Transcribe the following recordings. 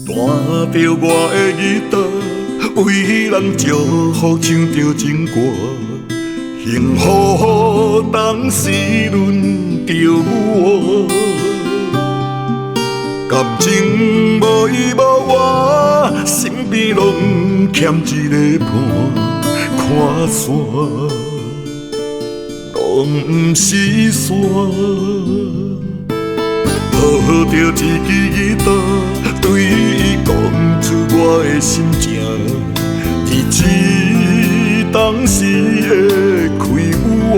弹着我的吉他，为人祝福唱着情歌，幸福当时轮着我。感情无依无我，身边拢欠一个伴，看线拢不是线。抱着一支吉他，对伊讲出我的心情，日子当时会开我，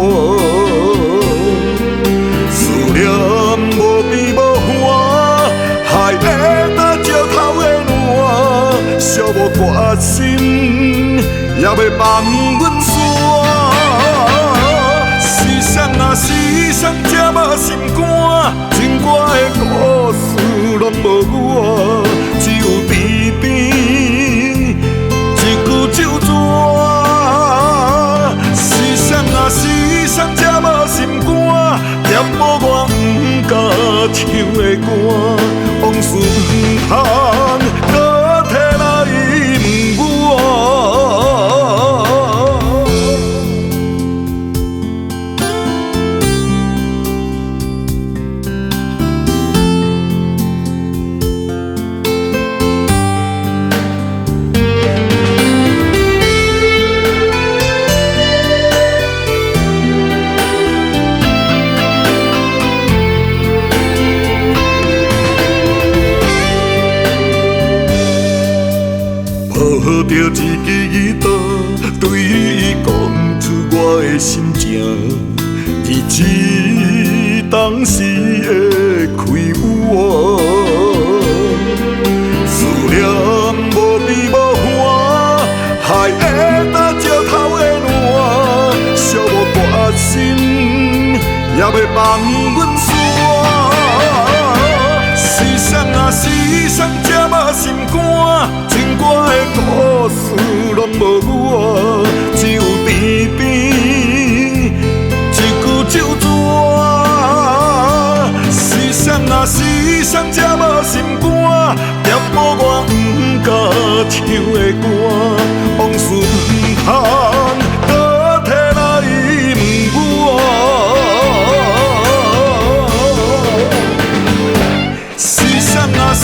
思念无边无岸，海会打石头的烂，寂寞决心也要放阮线。时常啊时常，这么心肝，情歌的故事拢无我，只有边边一句酒泉。时常啊时常，这么心肝，念无我不敢唱的歌，往事不通搁提来问我。抱着一支吉他，对伊讲出我的心情，日子当时会开我，思念无边无岸，海会打石头的烂，寂寞决心也要放阮线。时常啊时常，这么心肝，情歌的故事拢无我，只有边边一句酒泉。时常啊时常，这么心肝，念无我不敢唱的歌，往事不通搁提来问我。时常啊时